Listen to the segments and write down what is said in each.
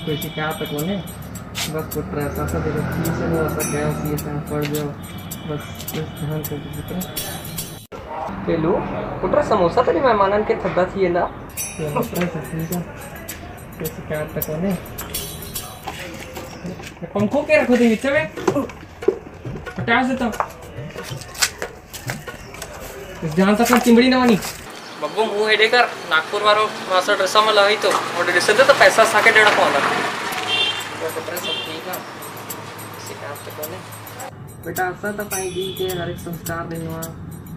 कोई शिकायत तक कोने बस पुत्र ऐसा सा देखो ठीक से वो ऐसा गया सी ऐसा पड़ जाओ बस इस ध्यान से पुत्र के लो पुत्र समोसा तो नहीं मेहमानन के थद्दा थी ना ये पुत्र सच्ची का कोई शिकायत तक कोने पंखो के रखो दे नीचे में हटा से तो इस ध्यान से चिमड़ी ना बनी बब्बू मुंह हेडे कर नागपुर वारो मासा ड्रेसा में लही तो और ड्रेस दे तो पैसा साके डेढ़ पाउंड तो कपड़े सब ठीक है शिकायत तो कोने बेटा असा तो पाई दी के हर एक संस्कार देवा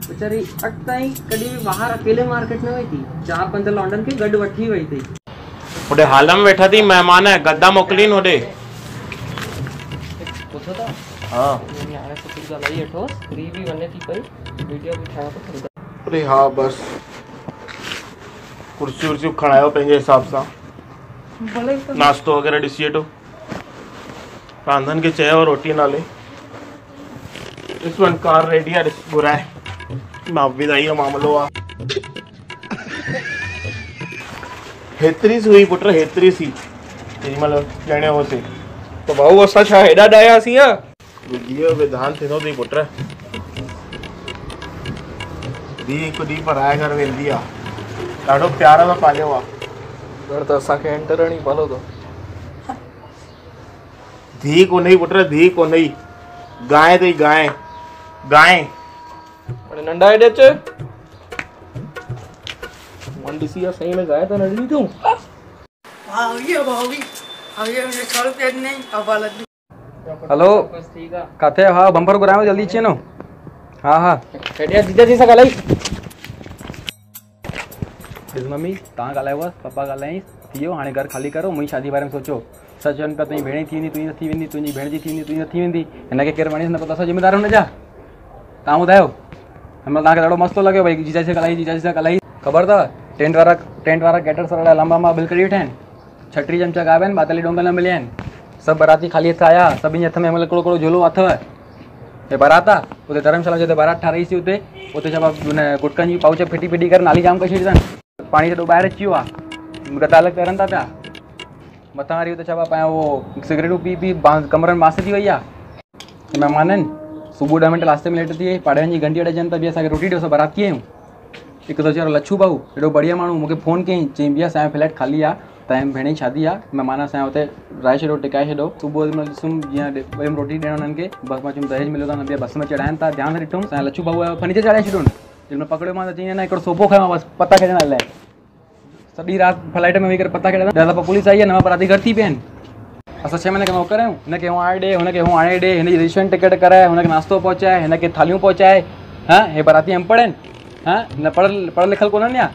बेचारी अटता ही कभी भी बाहर अकेले मार्केट में हुई थी 4-5 लंदन के गड वठी हुई थी ओडे हाल में बैठा थी मेहमान है गद्दा मोकलीन ओडे पूछो था हां ये आने से कुछ गलाई हटो फ्री भी बनने थी कोई वीडियो भी उठाया तो खरीदा अरे हां बस कुर्सी उर्सी खड़ायो पंहिंजे हिसाब सां नाश्तो वगैरह ॾिसी वठो रांधन के चयो रोटी नाले इस वन कार रेडी है घुराए मां विदाई मामलो आ हेतरी सी हुई पुत्र हेतरी सी तेरी मतलब ॼणे होसे तो भाऊ असा छा हेडा डाया सी आ विधियो विधान थिनो थी पुत्र दी हिकु ॾींहुं पराए घर वेंदी आ ॾाढो प्यार सां पालियो आहे घर तो असांखे एंटर नहीं पालो तो धी कोन ई पुत्र धी कोन ई गाय अथई गाय गाय अरे नंढा हेॾे अच मन ॾिसी आ सही में गाय तो नंढी तूं हेलो काथे हाँ बम्पर घुरायो जल्दी अची वञो हाँ हाँ हेॾे जीजा जी सां ॻाल्हाई मम्मी तव्हां ॻाल्हायो पापा ॻाल्हाई थी वियो हाणे घर ख़ाली करो मुंहिंजी शादी बारे में सोचो सच चवनि पिया तुंहिंजी भेण थी वेंदी तुंहिंजी न थी वेंदी तुंहिंजी भेण जी थी वेंदी तुंहिंजी न थी वेंदी हिनखे केरु वणेसि न पतो असां ज़िम्मेदार हुनजा तव्हां ॿुधायो हिनमहिल तव्हांखे ॾाढो मस्तु लॻियो भई जीजा जी सां ॻाल्हाई ख़बर अथव टेंट वारा कैटर सर लंबा लंबा बिल कढी वेठा आहिनि 36 चमचा गायब आहिनि बातली डोंग न मिलिया आहिनि सभु बाराती ख़ाली हथ आया सभिनी हथ में हिकड़ो हिकिड़ो झोलो अथव हे बारात आहे उते धर्मशाला जिते बारात ठाराईसीं उते छा गुटकनि जी पाउच फिटी फिटी करे नाली जाम करे छॾी अथनि पाणी सॼो ॿाहिरि अची वियो आहे गदा अलॻि तरनि था पिया मथां वारी उते छा पाया उहो सिगरेटूं पी पी कमरनि में बांस थी वई आहे महिमान आहिनि सुबुह 10 मिंट नास्ते में लेट थी वई पाड़ेनि जी घंटी अड़जनि त बि असांखे रोटी ॾियो असां बाराती आहियूं हिकु त वीचारो लच्छू भाऊ एॾो बढ़िया माण्हू मूंखे फ़ोन कयईं चई भैया असांजो फ्लैट ख़ाली आहे तव्हांजी भेण जी शादी आहे महिमान असांजे हुते राहे छॾियो टिकाए छॾियो सुबुह महिल ॾिसूं जीअं ॿियनि रोटी ॾियण उन्हनि खे बस मां चयुमि दहेज मिलियो त बस में चढ़ाइनि था ध्यानु ॾिठुमि असांजा लच्छू भाऊ फर्नीचर चाढ़े छॾियो जंहिं महिल पकड़ियो मां त चई न हिकिड़ो सोफ़ो खयो बसि पता खेॾण लाइ सॼी राति फ्लाइट में वेही करे पता खेॾंदा ॾह दफ़ा पुलिस आई आहे नवां पराती घर थी पिया आहिनि असां 6 महीने खां नौकर आहियूं हिनखे हूअं आणे ॾे हुनखे हूअं आणे ॾे हिनजी रजिस्ट्रेशन टिकट कराए हुनखे नाश्तो पहुचाए हिनखे थालियूं पहुचाए हा हे बराती अनपढ़ आहिनि हा न पढ़ियल लिखियल कोन्हनि या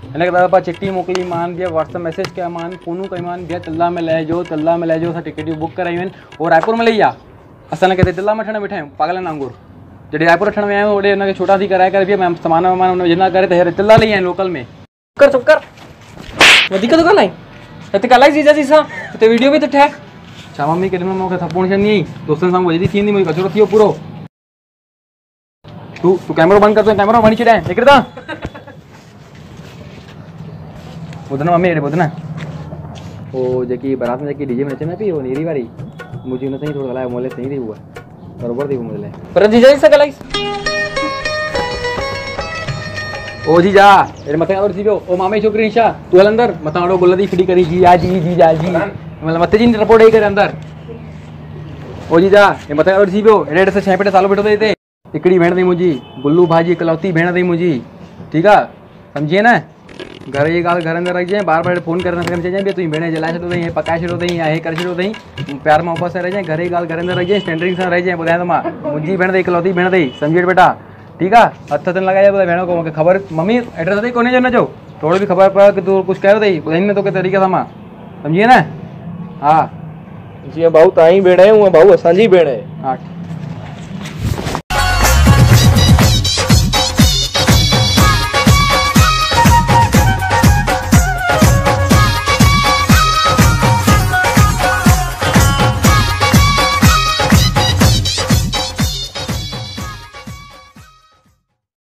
हिनखे दफ़ा चिट्ठी मोकिली मान भैया व्हाट्सअप मैसेज कया मान फ़ोनूं कई मान भैया तिल्ला में लहिजो असां टिकटियूं बुक करायूं आहिनि उहो रायपुर में लही आहे असां हिनखे तिल्ला में वठणु वेठा आहियूं पागलनि वांगुरु जॾहिं रायपुर वठणु विया आहियूं होॾे हुनखे छुटा थी कराए करे भैया सामान वामान हुन विझंदा करे त हींअर तिल्ला लही आहिनि लोकल में चुप कर वधीक थो ॻाल्हाई हिते ॻाल्हाई जीजा जी सां हिते वीडियो बि त ठाहे छा मम्मी केॾी महिल मूंखे थप्पड़ छॾंदी हुई दोस्तनि सां वॼी थी वेंदी मुंहिंजो कचरो थी वियो पूरो तूं कैमरो बंदि कर कैमरो वणी छॾाए निकिर था ॿुध न मम्मी हेॾे ॿुध न पोइ जेकी बारात में जेकी डीजे में नचे न पई उहो नीरी वारी मुंहिंजी हुन सां ई थोरो ॻाल्हायो मोले सही थी उहा बराबरि थी मुंहिंजे लाइ पर जीजा जी सां ॻाल्हाई ओ जीजा हेॾे मथे खां थी वियो ओ मामे छोकिरी निशा तूं हल अंदरि मथां वॾो गुल थी फिटी करी जीजा जी मतिलबु मथे जी टपो ॾेई करे अंदरि ओ जीजा हे मथे खां थी वियो हेॾे हेॾे 6 पेटे सालो वेठो अथई हिते हिकिड़ी भेण अथई मुंहिंजी गुल्लू भाॼी इकलौती भेण अथई मुंहिंजी ठीकु आहे सम्झी न घर जी ॻाल्हि घर अंदरि रखिजांइ बार बार फ़ोन करे न चइजांइ भई तुंहिंजी भेण जलाए छॾियो अथई हे पकाए छॾियो अथई या हे करे छॾियो अथई प्यार मोहबत सां रहिजांइ घर जी ॻाल्हि घर अंदरि रखिजांइ स्टैंडर्डिंग सां रहिजांइ ॿुधायां थो मां मुंहिंजी भेण अथई इकलौती भेण अथई सम्झी वठि बेटा ठीकु आहे हथ हथनि लॻाइजांइ ॿुधाए भेण को मूंखे ख़बर मम्मी एड्रेस अथई कोन्हे जो हिनजो थोरो बि ख़बर पियो की तूं कुझु कयो अथई ॿुधाईंदी न तोखे तरीक़े सां मां सम्झी न हा जीअं भाऊ तव्हांजी भेण आहे उहा भाऊ असांजी भेण आहे हा